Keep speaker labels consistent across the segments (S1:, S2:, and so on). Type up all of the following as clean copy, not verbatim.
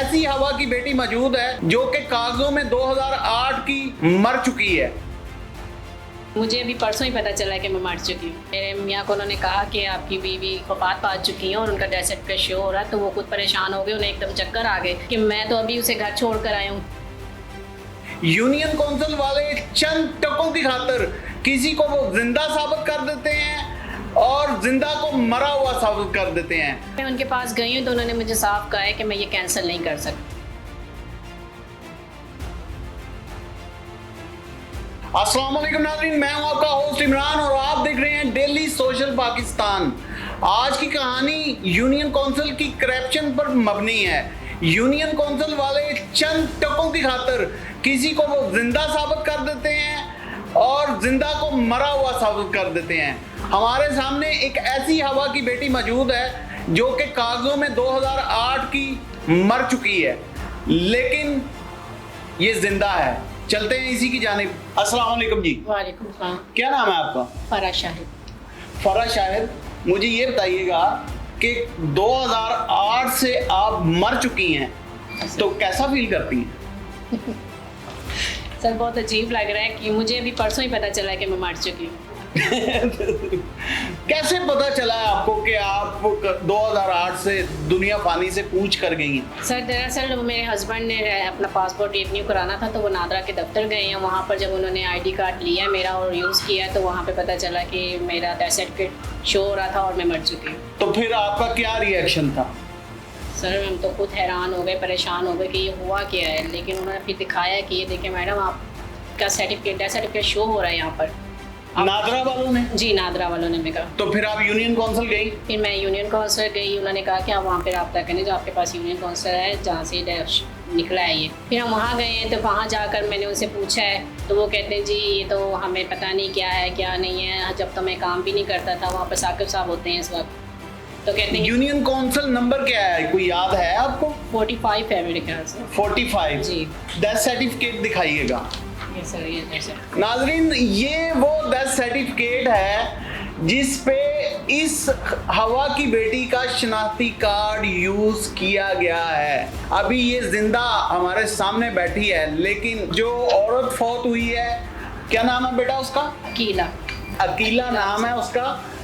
S1: ऐसी हवा की बेटी मौजूद है जो कि कागजों में 2008 की मर चुकी है।
S2: मुझे अभी परसों ही पता चला कि मैं मर चुकी हूँ। मेरे मियाँ को उन्होंने कहा कि आपकी बीवी वफात पा चुकी है और उनका डेथ सर्टिफिकेट शो हो रहा है, तो वो खुद परेशान हो गए, उन्हें एकदम चक्कर आ गए कि मैं तो अभी उसे घर छोड़ कर आया हूँ।
S1: यूनियन काउंसिल वाले चंद टकों की खातिर किसी को वो जिंदा साबित कर देते हैं और जिंदा को मरा हुआ साबित कर देते हैं।
S2: मैं उनके पास गई हूँ तो उन्होंने मुझे साफ कहा है कि मैं ये कैंसिल नहीं कर सकती।
S1: अस्सलाम वालेकुम नाज़रीन, मैं हूं आपका होस्ट इमरान और आप देख रहे हैं डेली सोशल पाकिस्तान। आज की कहानी यूनियन काउंसिल की करप्शन पर मबनी है। यूनियन काउंसिल वाले चंद टकों की खातिर किसी को वो जिंदा साबित कर देते हैं और जिंदा को मरा हुआ साबित कर देते हैं। हमारे सामने एक ऐसी हवा की बेटी मौजूद है जो कि कागजों में 2008 की मर चुकी है, लेकिन ये जिंदा है। चलते हैं इसी की जानिब। अस्सलाम वालेकुम जी।
S2: वालेकुम सलाम।
S1: क्या नाम है आपका?
S2: फरा शाहिद।
S1: फरा शाहिद, मुझे ये बताइएगा कि 2008 से आप मर चुकी हैं, तो कैसा फील करती हैं?
S2: सर बहुत अजीब लग रहा है कि मुझे अभी परसों ही पता चला कि मैं मर चुकी हूँ।
S1: कैसे पता चला है आपको कि आप 2008 से दुनिया फानी से कूच कर गई हैं?
S2: सर दरअसल मेरे हस्बैंड ने अपना पासपोर्ट रिन्यू कराना था, तो वो नादरा के दफ्तर गए हैं। वहाँ पर जब उन्होंने आईडी कार्ड लिया मेरा और यूज़ किया, तो वहाँ पे पता चला कि मेरा डेथ सर्टिफिकेट शो हो रहा था और मैं मर चुकी हूँ।
S1: तो फिर आपका क्या रिएक्शन था?
S2: सर हम तो खुद हैरान हो गए, परेशान हो गए कि ये हुआ क्या है। लेकिन उन्होंने फिर दिखाया कि ये देखिए मैडम, आपका सर्टिफिकेट डेथ सर्टिफिकेट शो हो रहा है यहाँ पर।
S1: नादरा वालों ने?
S2: जी नादरा वालों ने। मैं कहा
S1: तो फिर आप यूनियन काउंसिल गई?
S2: फिर मैं यूनियन काउंसिल गई। उन्होंने कहा कि आप वहाँ पे रब्ता करें जो आपके पास यूनियन काउंसिल है जहाँ से निकला है ये। फिर हम वहाँ गए हैं, तो वहाँ जाकर मैंने उनसे पूछा है, तो वो कहते हैं जी ये तो हमें पता नहीं क्या है क्या नहीं है। जब तो मैं काम भी नहीं करता था, वहाँ पर साकिब साहब होते हैं इस वक्त, तो कहते हैं
S1: यूनियन काउंसिल नंबर क्या है, कोई याद है आपको?
S2: 45 है मेरे ख्याल से।
S1: 45
S2: जी।
S1: Death certificate दिखाइएगा।
S2: ये सर ये सर।
S1: नाजरीन, ये वो डेथ सर्टिफिकेट है जिस पे इस हवा की बेटी का शनाख्ती कार्ड यूज किया गया है। अभी ये जिंदा हमारे सामने बैठी है, लेकिन जो औरत फौत हुई है, क्या नाम है बेटा उसका?
S2: अकीला।
S1: अकीला नाम है उसका,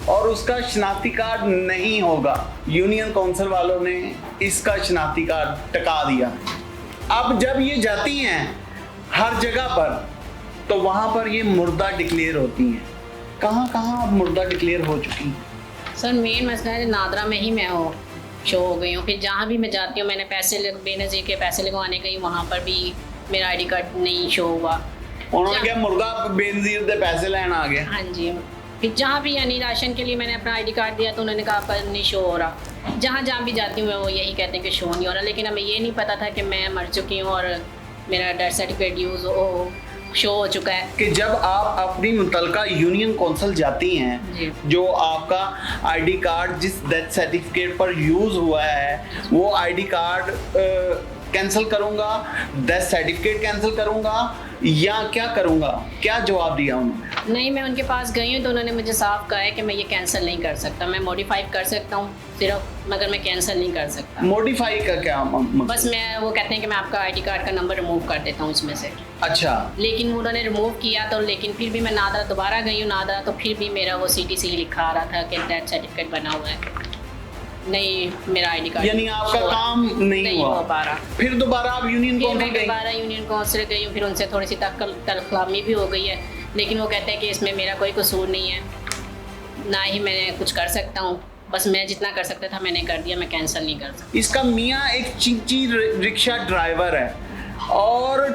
S1: और उसका शनाख्ती कार्ड नहीं होगा। यूनियन काउंसिल वालों ने इसका शनाख्ती कार्ड टका दिया। अब जब ये जाती हैं हर जगह पर, तो वहां पर ये मुर्दा डिक्लेयर होती हैं। कहाँ कहाँ अब मुर्दा डिक्लेयर हो चुकी हैं?
S2: सर मेन मसला है नादरा में ही मैं हो शो हो गई हूँ। फिर जहाँ भी मैं जाती हूँ, मैंने पैसे बेनज़ीर के पैसे लगवाने गई, वहाँ पर भी मेरा आईडी कार्ड नहीं शो हुआ।
S1: उन्होंने क्या मुर्दा बेनजीर दे पैसे लेना आ गया?
S2: हाँ जी। फिर जहाँ भी यानी राशन के लिए मैंने अपना आईडी कार्ड दिया, तो उन्होंने कहा आपका नहीं शो हो रहा। जहाँ भी जाती हूँ मैं वो यही कहते हैं कि शो नहीं हो रहा। लेकिन हमें ये नहीं पता था कि मैं मर चुकी हूँ और मेरा डेथ सर्टिफिकेट यूज़ शो हो चुका है।
S1: कि जब आप अपनी मुतलका यूनियन काउंसिल जाती हैं, जो आपका आईडी कार्ड जिस डेथ सर्टिफिकेट पर यूज़ हुआ है, वो आईडी कार्ड कैंसिल करूँगा, डेथ सर्टिफिकेट कैंसिल करूँगा या क्या करूँगा, क्या जवाब दिया उन्होंने?
S2: नहीं, मैं उनके पास गई हूँ तो उन्होंने मुझे साफ कहा है कि मैं ये कैंसिल नहीं कर सकता। मैं मॉडिफाई कर सकता हूँ सिर्फ, मगर मैं कैंसिल नहीं कर सकता।
S1: मॉडिफाई का क्या
S2: बस मैं वो कहते हैं कि मैं आपका आईडी कार्ड का नंबर रिमूव कर देता हूँ उसमें से।
S1: अच्छा।
S2: लेकिन उन्होंने रिमूव किया तो, लेकिन फिर भी मैं नादरा दोबारा गई हूँ नादरा, तो फिर भी मेरा वो CTC लिखा आ रहा था कि डेथ सर्टिफिकेट बना हुआ है, नहीं मेरा आईडी कार्ड।
S1: यानी आपका काम नहीं
S2: हो पा रहा।
S1: फिर दोबारा आप यूनियन काउंसिल गई?
S2: दोबारा यूनियन काउंसिल गई हूँ। फिर उनसे थोड़ी सी तलख्लामी भी हो गई है, लेकिन वो कहते हैं कि इसमें मेरा कोई कसूर नहीं है, ना ही मैं कुछ कर सकता हूँ। बस मैं जितना कर सकता था मैंने कर दिया, मैं कैंसिल नहीं कर सकता।
S1: इसका मियाँ एक चींची रिक्शा ड्राइवर है, और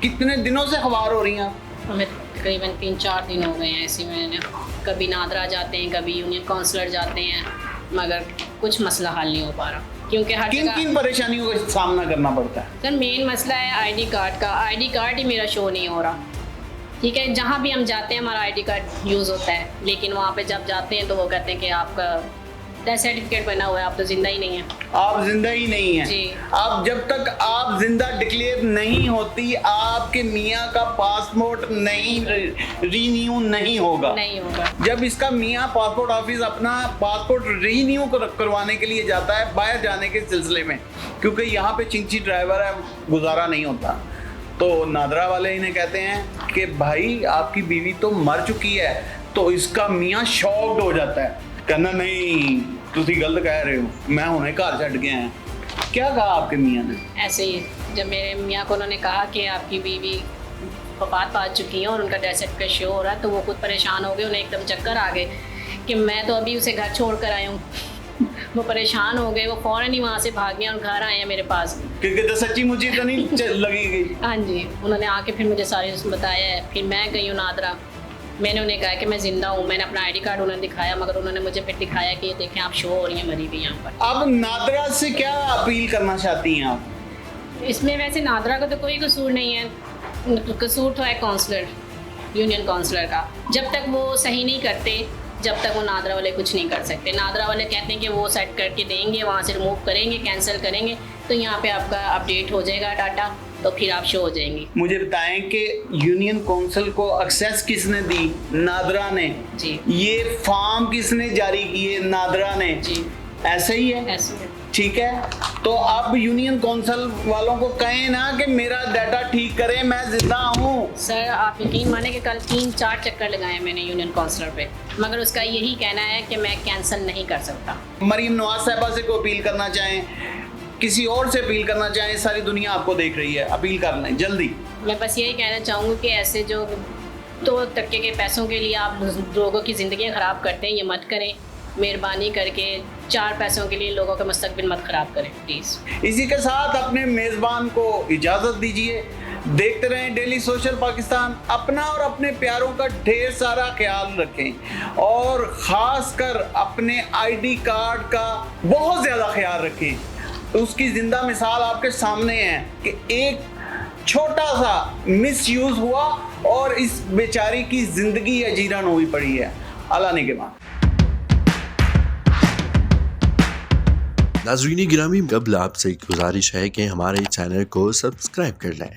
S1: कितने दिनों से खबर हो रही हैं आप?
S2: हमें तकरीबन 3-4 दिन हो गए हैं ऐसे में। कभी नादरा जाते हैं, कभी यूनियन काउंसिलर जाते हैं, मगर कुछ मसला हल नहीं हो पा रहा, क्योंकि हर
S1: किन परेशानियों का सामना करना पड़ता है?
S2: सर मेन मसला है आईडी कार्ड का। आईडी कार्ड ही मेरा शो नहीं हो रहा। ठीक है, जहाँ भी हम जाते हैं हमारा आईडी कार्ड यूज़ होता है, लेकिन वहाँ पे जब जाते हैं तो वो कहते हैं कि आपका डेथ सर्टिफिकेट बना हुआ है, आप तो जिंदा ही नहीं है।
S1: आप जिंदा ही नहीं है।
S2: जी।
S1: आप जब तक आप जिंदा डिक्लेयर नहीं होती, आपके मियाँ का पासपोर्ट नहीं रीन्यू नहीं होगा।
S2: नहीं होगा।
S1: जब इसका मियाँ पासपोर्ट ऑफिस अपना पासपोर्ट रीन्यू करवाने के लिए जाता है बाहर जाने के सिलसिले में, क्योंकि यहाँ पे चिंची ड्राइवर है, गुजारा नहीं होता, तो नादरा वाले इन्हें कहते हैं कि भाई आपकी बीवी तो मर चुकी है। तो इसका मियाँ शॉक्ड हो जाता है, कहना नहीं तुसी गलत कह रहे हो, मैं हुणे घर छड्ड के आया। क्या कहा आपके मियाँ ने?
S2: ऐसे ही जब मेरे मियाँ को उन्होंने कहा कि आपकी बीवी वफात पा चुकी है और उनका डेथ सर्टिफिकेट शो हो रहा है, तो वो खुद परेशान हो गए, उन्हें एकदम चक्कर आ गए कि मैं तो अभी उसे घर छोड़ कर आया हूँ। वो परेशान हो गए, वो फ़ौरन ही वहाँ से भाग गए और घर आए हैं मेरे पास।
S1: क्योंकि तो सच्ची मुझे तो नहीं लगी गई।
S2: हाँ जी, उन्होंने आके फिर मुझे सारी बताया है। फिर मैं गई हूँ नादरा, मैंने उन्हें कहा कि मैं ज़िंदा हूँ, मैंने अपना आईडी कार्ड उन्हें दिखाया, मगर उन्होंने मुझे फिर दिखाया कि ये देखें आप शो हो रही हैं मरी हुई यहाँ पर।
S1: अब नादरा से क्या अपील करना चाहती हैं आप?
S2: इसमें वैसे नादरा का तो कोई कसूर नहीं है, कसूर तो है काउंसलर, यूनियन काउंसलर का। जब तक वो सही नहीं करते, जब तक वो नादरा वाले कुछ नहीं कर सकते। नादरा वाले कहते हैं कि वो सेट करके देंगे, वहाँ से रिमूव करेंगे, कैंसिल करेंगे, तो यहाँ पे आपका अपडेट हो जाएगा डाटा, तो फिर आप शो हो जाएंगी।
S1: मुझे बताएं कि यूनियन काउंसिल को एक्सेस किसने दी? नादरा ने।
S2: जी।
S1: ये फॉर्म किसने जारी किए? नादरा ने।
S2: जी।
S1: ऐसे ही है।
S2: ऐसे है।
S1: ठीक है, तो अब यूनियन काउंसिल वालों को कहें ना कि मेरा डाटा ठीक करें, मैं जिंदा हूँ।
S2: सर आप यकीन माने कि कल 3-4 चक्कर लगाए मैंने यूनियन काउंसलर पे, मगर उसका यही कहना है कि मैं कैंसिल नहीं कर सकता।
S1: मरीम नवाज साहिबा से कोई अपील करना चाहें, किसी और से अपील करना चाहें, सारी दुनिया आपको देख रही है, अपील कर लें जल्दी।
S2: मैं बस यही कहना चाहूँगी कि ऐसे जो 2 टक्के के पैसों के लिए आप लोगों की ज़िंदगियाँ ख़राब करते हैं, ये मत करें। मेहरबानी करके 4 पैसों के लिए लोगों का मुस्तकबिल मत ख़राब करें प्लीज़।
S1: इसी के साथ अपने मेज़बान को इजाज़त दीजिए। देखते रहें डेली सोशल पाकिस्तान। अपना और अपने प्यारों का ढेर सारा ख्याल रखें और ख़ास कर अपने आईडी कार्ड का बहुत ज़्यादा ख्याल रखें। उसकी ज़िंदा मिसाल आपके सामने है कि एक छोटा सा मिसयूज़ हुआ और इस बेचारी की ज़िंदगी अजीरन हुई पड़ी है। अल्लाह निगहबान।
S3: नाज़रीन गिरामी, कबल आपसे गुजारिश है कि हमारे चैनल को सब्सक्राइब कर लें।